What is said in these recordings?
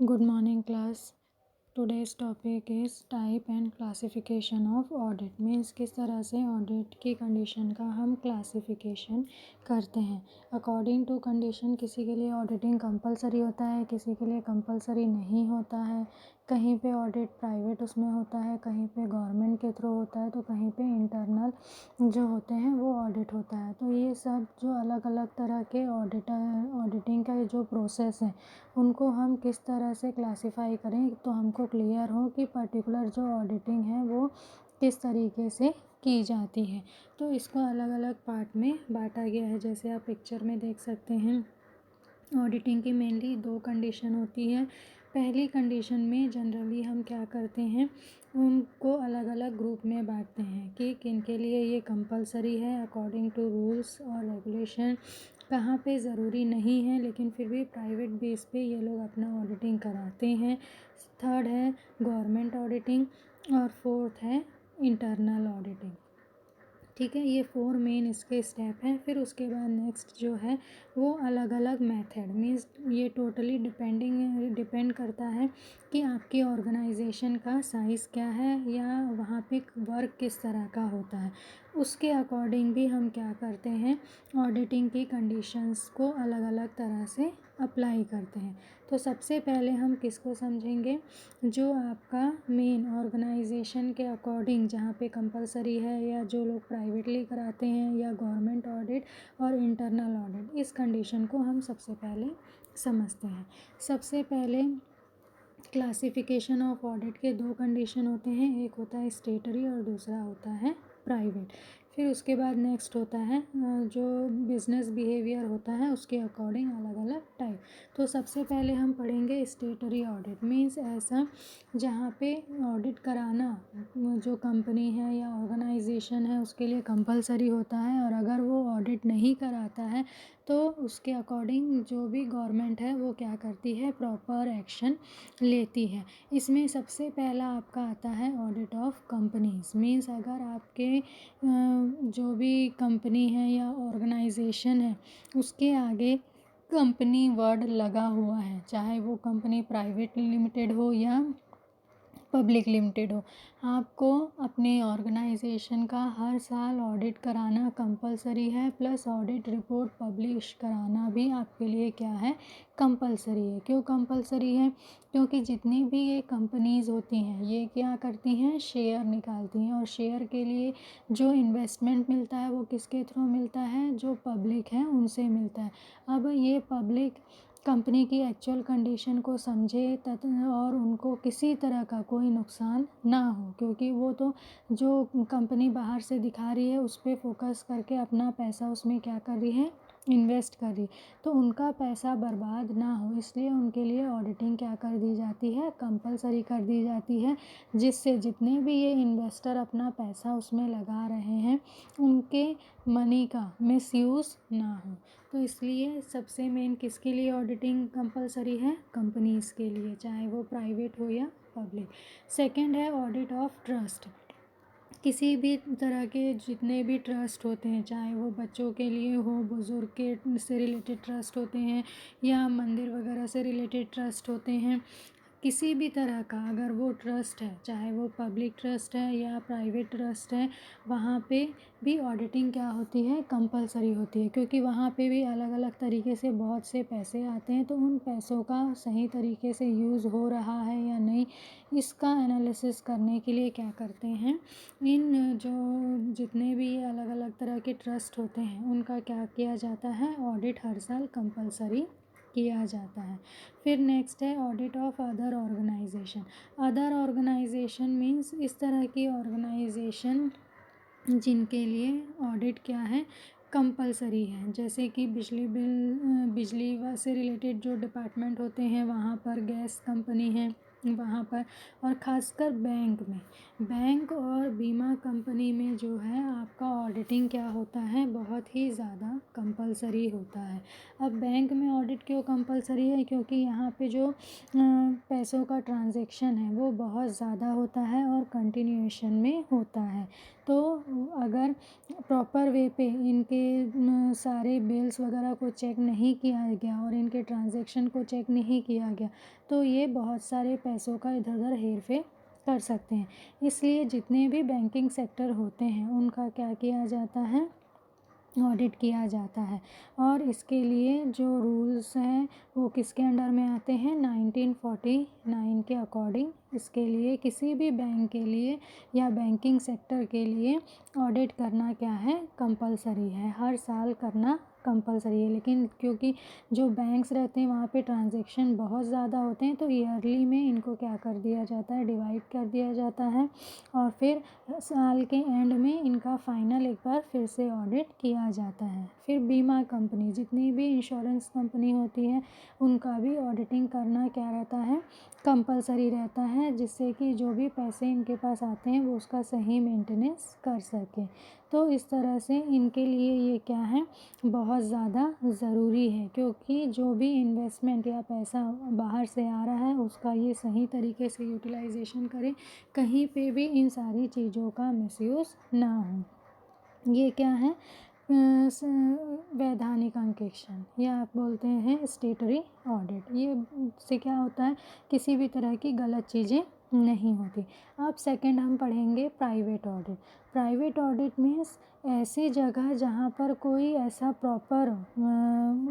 Good morning, class. Today's topic is type and classification of audit. Means किस तरह से audit की condition का हम क्लासिफिकेशन करते हैं. अकॉर्डिंग टू कंडीशन किसी के लिए ऑडिटिंग कंपलसरी होता है, किसी के लिए कंपलसरी नहीं होता है. कहीं पे ऑडिट प्राइवेट उसमें होता है, कहीं पे गवर्नमेंट के थ्रू होता है, तो कहीं पे इंटरनल जो होते हैं वो ऑडिट होता है. तो ये सब जो अलग अलग तरह के ऑडिटिंग का जो प्रोसेस है उनको हम किस तरह से क्लासिफाई करें तो हमको क्लियर हो कि पर्टिकुलर जो ऑडिटिंग है वो किस तरीके से की जाती है. तो इसको अलग अलग पार्ट में बांटा गया है. जैसे आप पिक्चर में देख सकते हैं, ऑडिटिंग की मेनली 2 कंडीशन होती है. पहली कंडीशन में जनरली हम क्या करते हैं, उनको अलग अलग ग्रुप में बांटते हैं कि किन के लिए ये कंपलसरी है अकॉर्डिंग टू रूल्स और रेगुलेशन, कहाँ पे ज़रूरी नहीं है लेकिन फिर भी प्राइवेट बेस पे ये लोग अपना ऑडिटिंग कराते हैं. थर्ड है गवर्नमेंट ऑडिटिंग और फोर्थ है इंटरनल ऑडिटिंग. ठीक है, ये 4 मेन इसके स्टेप हैं. फिर उसके बाद नेक्स्ट जो है वो अलग अलग मेथड. मीन्स ये टोटली डिपेंड करता है कि आपकी ऑर्गेनाइजेशन का साइज़ क्या है या वहाँ पे वर्क किस तरह का होता है. उसके अकॉर्डिंग भी हम क्या करते हैं, ऑडिटिंग की कंडीशंस को अलग अलग तरह से अप्लाई करते हैं. तो सबसे पहले हम किसको समझेंगे, जो आपका मेन ऑर्गेनाइजेशन के अकॉर्डिंग जहाँ पे कंपलसरी है या जो लोग प्राइवेटली कराते हैं या गवर्नमेंट ऑडिट और इंटरनल ऑडिट, इस कंडीशन को हम सबसे पहले समझते हैं. सबसे पहले क्लासिफिकेशन ऑफ ऑडिट के 2 कंडीशन होते हैं, एक होता है स्टेटरी और दूसरा होता है प्राइवेट. फिर उसके बाद नेक्स्ट होता है जो बिजनेस बिहेवियर होता है उसके अकॉर्डिंग अलग अलग टाइप. तो सबसे पहले हम पढ़ेंगे स्टेटरी ऑडिट. मीन्स ऐसा जहाँ पे ऑडिट कराना जो कंपनी है या ऑर्गेनाइजेशन है उसके लिए कंपलसरी होता है, और अगर वो ऑडिट नहीं कराता है तो उसके अकॉर्डिंग जो भी गवर्नमेंट है वो क्या करती है, प्रॉपर एक्शन लेती है. इसमें सबसे पहला आपका आता है ऑडिट ऑफ कंपनीज. मीन्स अगर आपके जो भी कंपनी है या ऑर्गेनाइजेशन है उसके आगे कंपनी वर्ड लगा हुआ है, चाहे वो कंपनी प्राइवेट लिमिटेड हो या पब्लिक लिमिटेड हो, आपको अपने ऑर्गेनाइजेशन का हर साल ऑडिट कराना कंपलसरी है. प्लस ऑडिट रिपोर्ट पब्लिश कराना भी आपके लिए क्या है, कंपलसरी है. क्यों कंपलसरी है, क्योंकि जितनी भी ये कंपनीज़ होती हैं ये क्या करती हैं, शेयर निकालती हैं, और शेयर के लिए जो इन्वेस्टमेंट मिलता है वो किसके थ्रू मिलता है, जो पब्लिक है उनसे मिलता है. अब ये पब्लिक कंपनी की एक्चुअल कंडीशन को समझे और उनको किसी तरह का कोई नुकसान ना हो, क्योंकि वो तो जो कंपनी बाहर से दिखा रही है उस पर फोकस करके अपना पैसा उसमें क्या कर रही है, इन्वेस्ट कर रही, तो उनका पैसा बर्बाद ना हो इसलिए उनके लिए ऑडिटिंग क्या कर दी जाती है, कंपलसरी कर दी जाती है. जिससे जितने भी ये इन्वेस्टर अपना पैसा उसमें लगा रहे हैं उनके मनी का मिसयूज़ ना हो. तो इसलिए सबसे मेन किसके लिए ऑडिटिंग कंपलसरी है, कंपनीज़ के लिए, चाहे वो प्राइवेट हो या पब्लिक. सेकंड है ऑडिट ऑफ ट्रस्ट. किसी भी तरह के जितने भी ट्रस्ट होते हैं, चाहे वो बच्चों के लिए हो, बुज़ुर्ग के से रिलेटेड ट्रस्ट होते हैं या मंदिर वगैरह से रिलेटेड ट्रस्ट होते हैं, किसी भी तरह का अगर वो ट्रस्ट है, चाहे वो पब्लिक ट्रस्ट है या प्राइवेट ट्रस्ट है, वहाँ पे भी ऑडिटिंग क्या होती है, कंपलसरी होती है. क्योंकि वहाँ पे भी अलग अलग तरीके से बहुत से पैसे आते हैं, तो उन पैसों का सही तरीके से यूज़ हो रहा है या नहीं, इसका एनालिसिस करने के लिए क्या करते हैं, इन जो जितने भी अलग अलग तरह के ट्रस्ट होते हैं उनका क्या किया जाता है, ऑडिट हर साल कंपलसरी किया जाता है. फिर नेक्स्ट है audit of other organization. Other organization means इस तरह की ऑर्गेनाइजेशन जिनके लिए ऑडिट क्या है, कंपलसरी है. जैसे कि बिजली बिल, बिजली से रिलेटेड जो डिपार्टमेंट होते हैं वहाँ पर, गैस कंपनी है वहाँ पर, और ख़ासकर बैंक और बीमा कंपनी में जो है आपका ऑडिटिंग क्या होता है, बहुत ही ज़्यादा कंपलसरी होता है. अब बैंक में ऑडिट क्यों कंपलसरी है, क्योंकि यहाँ पे जो पैसों का ट्रांजैक्शन है वो बहुत ज़्यादा होता है और कंटिन्यूएशन में होता है. तो अगर प्रॉपर वे पे इनके सारे बिल्स वगैरह को चेक नहीं किया गया और इनके ट्रांजैक्शन को चेक नहीं किया गया तो ये बहुत सारे पैसों का इधर उधर हेर फेर कर सकते हैं। इसलिए जितने भी बैंकिंग सेक्टर होते हैं उनका क्या किया जाता है, ऑडिट किया जाता है। और इसके लिए जो रूल्स हैं वो किसके अंडर में आते हैं, 1949 के अकॉर्डिंग इसके लिए किसी भी बैंक के लिए या बैंकिंग सेक्टर के लिए ऑडिट करना क्या है, कंपलसरी है, हर साल करना कंपलसरी है। लेकिन क्योंकि जो बैंक्स रहते हैं वहाँ पे ट्रांजैक्शन बहुत ज़्यादा होते हैं तो ईयरली में इनको क्या कर दिया जाता है, डिवाइड कर दिया जाता है और फिर साल के एंड में इनका फाइनल एक बार फिर से ऑडिट किया जाता है। फिर बीमा कंपनी, जितनी भी इंश्योरेंस कंपनी होती है उनका भी ऑडिटिंग करना क्या रहता है, कंपलसरी रहता है, जिससे कि जो भी पैसे इनके पास आते हैं वो उसका सही मेंटेनेंस कर सके। तो इस तरह से इनके लिए ये क्या है, बहुत ज़्यादा ज़रूरी है, क्योंकि जो भी इन्वेस्टमेंट या पैसा बाहर से आ रहा है उसका ये सही तरीके से यूटिलाइजेशन करें, कहीं पे भी इन सारी चीज़ों का मिसयूज़ ना हो। ये क्या है, वैधानिक अंकेक्षण या आप बोलते हैं स्टेटरी ऑडिट। ये से क्या होता है, किसी भी तरह की गलत चीज़ें नहीं होती। अब सेकंड हम पढ़ेंगे private audit. Private audit means ऐसी जगह जहाँ पर कोई ऐसा प्रॉपर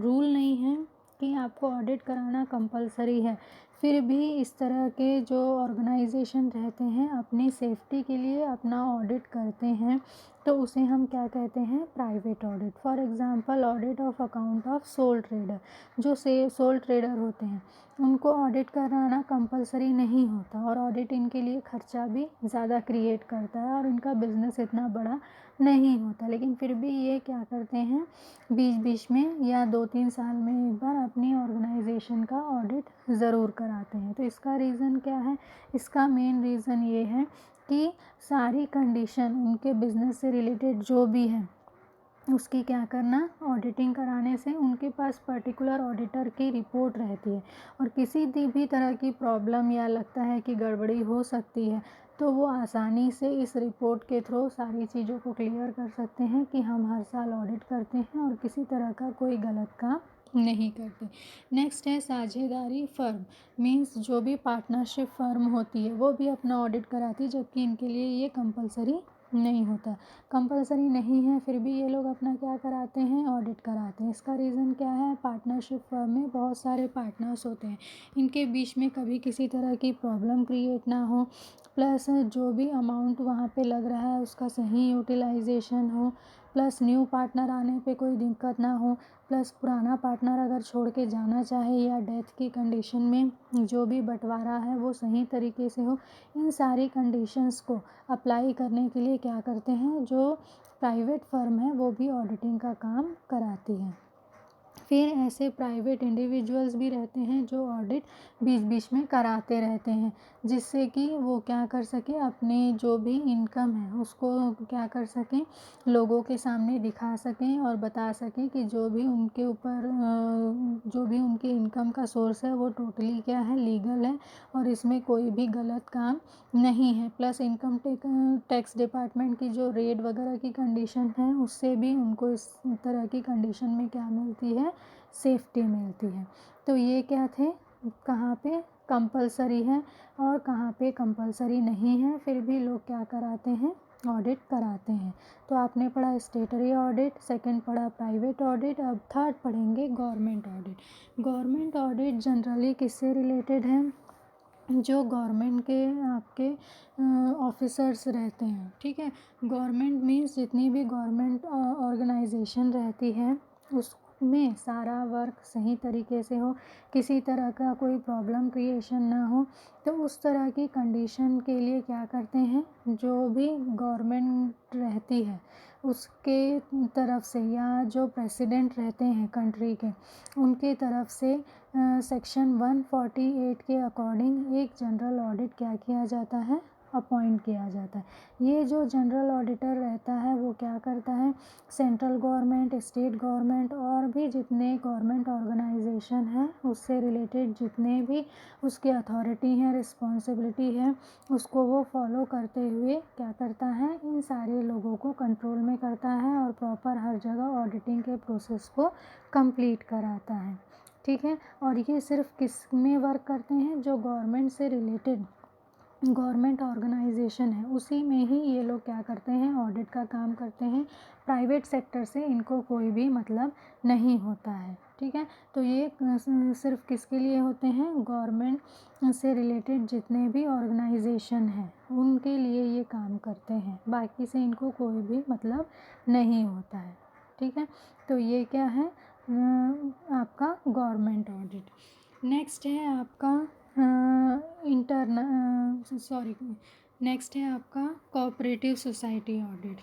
रूल नहीं है कि आपको ऑडिट कराना कंपलसरी है, फिर भी इस तरह के जो ऑर्गेनाइजेशन रहते हैं अपनी सेफ्टी के लिए अपना ऑडिट करते हैं तो उसे हम क्या कहते हैं, private audit. For example audit of account of soul trader, जो सोल ट्रेडर होते हैं उनको ऑडिट कराना कंपलसरी नहीं होता और ऑडिट इनके लिए खर्चा भी ज़्यादा क्रिएट करता है और इनका बिजनेस इतना बड़ा नहीं होता, लेकिन फिर भी ये क्या करते हैं, बीच बीच में या 2-3 साल में एक बार अपनी ऑर्गेनाइजेशन का ऑडिट ज़रूर कराते हैं। तो इसका रीज़न क्या है, इसका मेन रीज़न ये है कि सारी कंडीशन उनके बिज़नेस से रिलेटेड जो भी है उसकी क्या करना, ऑडिटिंग कराने से उनके पास पर्टिकुलर ऑडिटर की रिपोर्ट रहती है और किसी भी तरह की प्रॉब्लम या लगता है कि गड़बड़ी हो सकती है तो वो आसानी से इस रिपोर्ट के थ्रू सारी चीज़ों को क्लियर कर सकते हैं कि हम हर साल ऑडिट करते हैं और किसी तरह का कोई गलत काम नहीं करते। नेक्स्ट है साझेदारी फर्म, मीन्स जो भी पार्टनरशिप फर्म होती है वो भी अपना ऑडिट कराती है, जबकि इनके लिए ये कंपलसरी नहीं होता। कंपलसरी नहीं है फिर भी ये लोग अपना क्या कराते हैं, ऑडिट कराते हैं। इसका रीज़न क्या है, पार्टनरशिप फर्म में बहुत सारे पार्टनर्स होते हैं, इनके बीच में कभी किसी तरह की प्रॉब्लम क्रिएट ना हो, प्लस जो भी अमाउंट वहाँ पे लग रहा है उसका सही यूटिलाइजेशन हो, प्लस न्यू पार्टनर आने पे कोई दिक्कत ना हो, प्लस पुराना पार्टनर अगर छोड़ के जाना चाहे या डेथ की कंडीशन में जो भी बंटवारा है वो सही तरीके से हो। इन सारी कंडीशंस को अप्लाई करने के लिए क्या करते हैं, जो प्राइवेट फर्म है वो भी ऑडिटिंग का काम कराती है। फिर ऐसे प्राइवेट इंडिविजुअल्स भी रहते हैं जो ऑडिट बीच बीच में कराते रहते हैं, जिससे कि वो क्या कर सकें, अपने जो भी इनकम है उसको क्या कर सकें, लोगों के सामने दिखा सकें और बता सकें कि जो भी उनके ऊपर जो भी उनकी इनकम का सोर्स है वो टोटली क्या है, लीगल है और इसमें कोई भी गलत काम नहीं है। प्लस इनकम टैक्स डिपार्टमेंट की जो रेड वगैरह की कंडीशन है उससे भी उनको इस तरह की कंडीशन में क्या मिलती है, सेफ्टी मिलती है। तो ये क्या थे, कहाँ पे कंपलसरी है और कहाँ पे कंपलसरी नहीं है, फिर भी लोग क्या कराते हैं, ऑडिट कराते हैं। तो आपने पढ़ा स्टेटरी ऑडिट, सेकंड पढ़ा प्राइवेट ऑडिट, अब थर्ड पढ़ेंगे government audit. Government audit generally किससे रिलेटेड है, जो गवर्नमेंट के आपके ऑफिसर्स रहते हैं, ठीक है। गवर्नमेंट मीन्स जितनी भी गवर्नमेंट ऑर्गेनाइजेशन रहती है उसमें सारा वर्क सही तरीके से हो, किसी तरह का कोई प्रॉब्लम क्रिएशन ना हो, तो उस तरह की कंडीशन के लिए क्या करते हैं, जो भी गवर्नमेंट रहती है उसके तरफ से या जो प्रेसिडेंट रहते हैं कंट्री के उनके तरफ से सेक्शन 148 के अकॉर्डिंग एक जनरल ऑडिट क्या किया जाता है, अपॉइंट किया जाता है। ये जो जनरल ऑडिटर रहता है वो क्या करता है, सेंट्रल गवर्नमेंट, स्टेट गवर्नमेंट और भी जितने गवर्नमेंट ऑर्गेनाइजेशन हैं उससे रिलेटेड जितने भी उसकी अथॉरिटी है, रिस्पॉन्सिबिलिटी है, उसको वो फॉलो करते हुए क्या करता है, इन सारे लोगों को कंट्रोल में करता है और प्रॉपर हर जगह ऑडिटिंग के प्रोसेस को कंप्लीट कराता है। ठीक है, और ये सिर्फ किस में वर्क करते हैं, जो गवर्नमेंट से रिलेटेड गवर्नमेंट ऑर्गेनाइजेशन है उसी में ही ये लोग क्या करते हैं, ऑडिट का काम करते हैं। प्राइवेट सेक्टर से इनको कोई भी मतलब नहीं होता है। ठीक है, तो ये सिर्फ किसके लिए होते हैं, गवर्नमेंट से रिलेटेड जितने भी ऑर्गेनाइजेशन हैं उनके लिए ये काम करते हैं, बाकी से इनको कोई भी मतलब नहीं होता है। ठीक है, तो ये क्या है आपका गवर्नमेंट ऑडिट। नेक्स्ट है आपका नेक्स्ट है आपका cooperative society audit.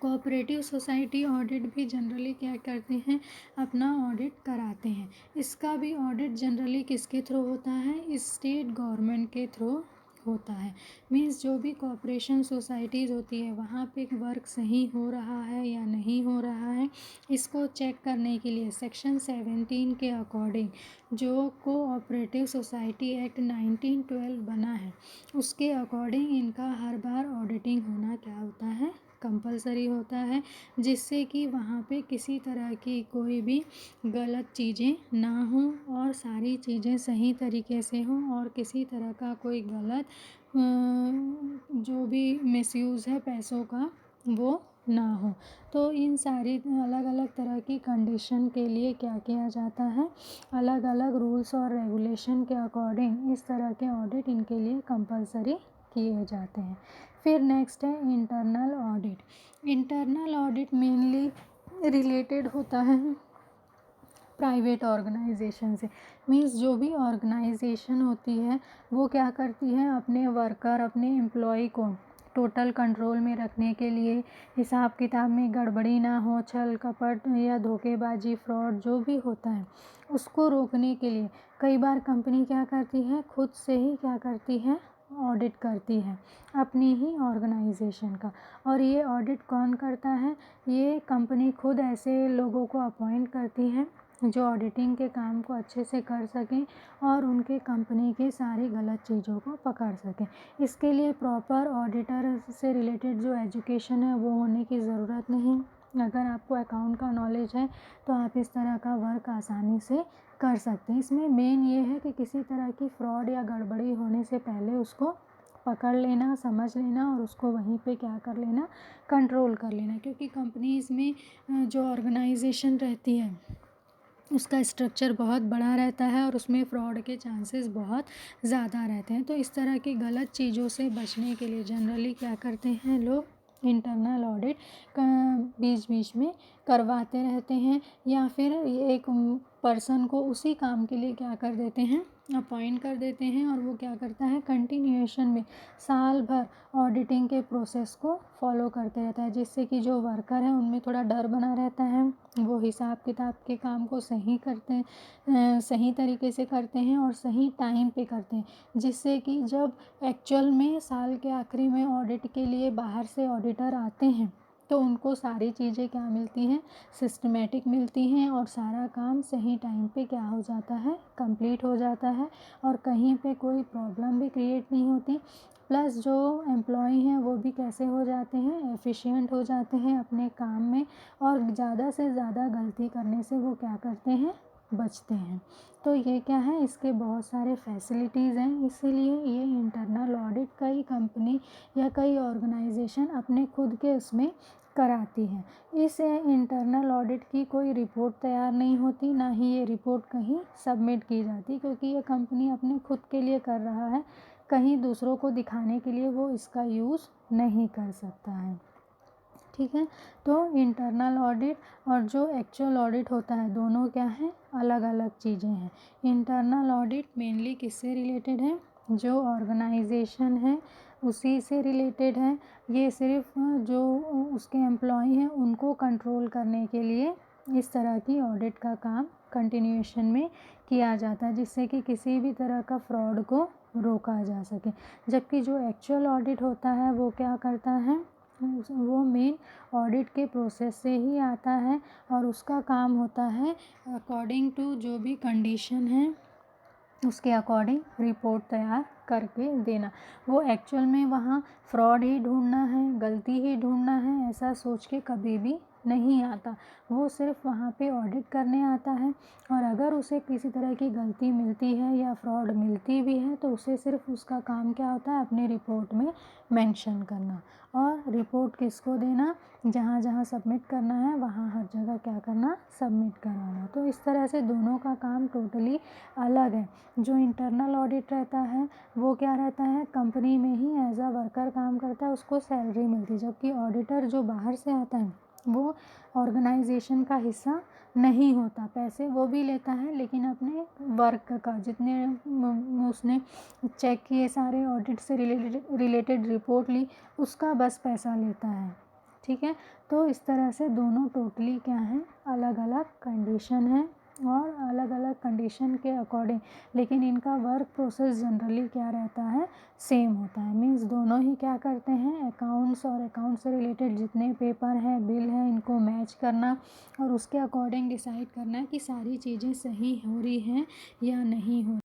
Cooperative society audit भी जनरली क्या करते हैं, अपना ऑडिट कराते हैं। इसका भी ऑडिट जनरली किसके थ्रू होता है, स्टेट गवर्नमेंट के थ्रू होता है। मीन्स जो भी कोऑपरेशन सोसाइटीज़ होती है वहाँ पे वर्क सही हो रहा है या नहीं हो रहा है, इसको चेक करने के लिए सेक्शन 17 के अकॉर्डिंग जो कोऑपरेटिव सोसाइटी एक्ट 1912 बना है उसके अकॉर्डिंग इनका हर बार ऑडिटिंग होना क्या होता है, कंपलसरी होता है, जिससे कि वहाँ पे किसी तरह की कोई भी गलत चीज़ें ना हों और सारी चीज़ें सही तरीके से हों और किसी तरह का कोई गलत जो भी मिसयूज़ है पैसों का वो ना हो। तो इन सारी अलग अलग तरह की कंडीशन के लिए क्या किया जाता है, अलग अलग रूल्स और रेगुलेशन के अकॉर्डिंग इस तरह के ऑडिट इनके लिए कंपलसरी किए जाते हैं। फिर नेक्स्ट है internal audit. Internal audit mainly related होता है प्राइवेट ऑर्गेनाइजेशन से। मीन्स जो भी ऑर्गेनाइजेशन होती है वो क्या करती है, अपने वर्कर, अपने एम्प्लॉय को टोटल कंट्रोल में रखने के लिए, हिसाब किताब में गड़बड़ी ना हो, छल कपट या धोखेबाजी, फ्रॉड जो भी होता है उसको रोकने के लिए कई बार कंपनी क्या करती है, खुद से ही क्या करती है, ऑडिट करती है अपनी ही ऑर्गेनाइजेशन का। और ये ऑडिट कौन करता है, ये कंपनी खुद ऐसे लोगों को अपॉइंट करती है जो ऑडिटिंग के काम को अच्छे से कर सकें और उनके कंपनी की सारी गलत चीज़ों को पकड़ सकें। इसके लिए प्रॉपर ऑडिटर से रिलेटेड जो एजुकेशन है वो होने की ज़रूरत नहीं। अगर आपको अकाउंट का नॉलेज है तो आप इस तरह का वर्क आसानी से कर सकते हैं। इसमें मेन ये है कि किसी तरह की फ्रॉड या गड़बड़ी होने से पहले उसको पकड़ लेना, समझ लेना और उसको वहीं पे क्या कर लेना, कंट्रोल कर लेना। क्योंकि कंपनीज़ में जो ऑर्गेनाइजेशन रहती है उसका स्ट्रक्चर बहुत बड़ा रहता है और उसमें फ्रॉड के चांसेस बहुत ज़्यादा रहते हैं। तो इस तरह की गलत चीज़ों से बचने के लिए जनरली क्या करते हैं लोग, इंटरनल ऑडिट बीच बीच में करवाते रहते हैं या फिर एक पर्सन को उसी काम के लिए क्या कर देते हैं, अपॉइंट कर देते हैं और वो क्या करता है, कंटिन्यूएशन में साल भर ऑडिटिंग के प्रोसेस को फॉलो करते रहता है, जिससे कि जो वर्कर है उनमें थोड़ा डर बना रहता है, वो हिसाब किताब के काम को सही करते हैं, सही तरीके से करते हैं और सही टाइम पे करते हैं, जिससे कि जब एक्चुअल में साल के आखिरी में ऑडिट के लिए बाहर से ऑडिटर आते हैं तो उनको सारी चीज़ें क्या मिलती हैं, सिस्टमेटिक मिलती हैं और सारा काम सही टाइम पे क्या हो जाता है, कंप्लीट हो जाता है और कहीं पे कोई प्रॉब्लम भी क्रिएट नहीं होती। प्लस जो एम्प्लॉई हैं वो भी कैसे हो जाते हैं, एफिशिएंट हो जाते हैं अपने काम में और ज़्यादा से ज़्यादा गलती करने से वो क्या करते हैं, बचते हैं। तो ये क्या है, इसके बहुत सारे फैसिलिटीज़ हैं, इसीलिए ये इंटरनल ऑडिट कई कंपनी या कई ऑर्गेनाइजेशन अपने खुद के उसमें कराती है। इस इंटरनल ऑडिट की कोई रिपोर्ट तैयार नहीं होती, ना ही ये रिपोर्ट कहीं सबमिट की जाती, क्योंकि ये कंपनी अपने खुद के लिए कर रहा है, कहीं दूसरों को दिखाने के लिए वो इसका यूज़ नहीं कर सकता है। ठीक है, तो इंटरनल ऑडिट और जो एक्चुअल ऑडिट होता है दोनों क्या हैं, अलग अलग चीज़ें हैं। इंटरनल ऑडिट मेनली किससे रिलेटेड है, जो ऑर्गेनाइजेशन है उसी से रिलेटेड है। ये सिर्फ जो उसके एम्प्लॉय हैं उनको कंट्रोल करने के लिए इस तरह की ऑडिट का काम कंटिन्यूएशन में किया जाता है, जिससे कि किसी भी तरह का फ्रॉड को रोका जा सके। जबकि जो एक्चुअल ऑडिट होता है वो क्या करता है, वो मेन ऑडिट के प्रोसेस से ही आता है और उसका काम होता है अकॉर्डिंग टू जो भी कंडीशन है उसके अकॉर्डिंग रिपोर्ट तैयार करके देना। वो एक्चुअल में वहाँ फ्रॉड ही ढूंढना है, गलती ही ढूंढना है, ऐसा सोच के कभी भी नहीं आता। वो सिर्फ वहाँ पे ऑडिट करने आता है और अगर उसे किसी तरह की गलती मिलती है या फ्रॉड मिलती भी है तो उसे सिर्फ उसका काम क्या होता है, अपनी रिपोर्ट में मेंशन करना। और रिपोर्ट किसको देना, जहाँ जहाँ सबमिट करना है वहाँ हर जगह क्या करना, सबमिट कराना। तो इस तरह से दोनों का काम टोटली अलग है। जो इंटरनल ऑडिट रहता है वो क्या रहता है, कंपनी में ही एज अ वर्कर काम करता है, उसको सैलरी मिलती है। जबकि ऑडिटर जो बाहर से आता है वो ऑर्गेनाइजेशन का हिस्सा नहीं होता, पैसे वो भी लेता है लेकिन अपने वर्क का जितने उसने चेक किए, सारे ऑडिट से रिलेटेड रिपोर्ट ली, उसका बस पैसा लेता है। ठीक है, तो इस तरह से दोनों टोटली क्या हैं, अलग अलग कंडीशन है और अलग अलग कंडीशन के अकॉर्डिंग, लेकिन इनका वर्क प्रोसेस जनरली क्या रहता है, सेम होता है। मीन्स दोनों ही क्या करते हैं, अकाउंट्स और अकाउंट से रिलेटेड जितने पेपर हैं, बिल हैं, इनको मैच करना और उसके अकॉर्डिंग डिसाइड करना है कि सारी चीज़ें सही हो रही हैं या नहीं हो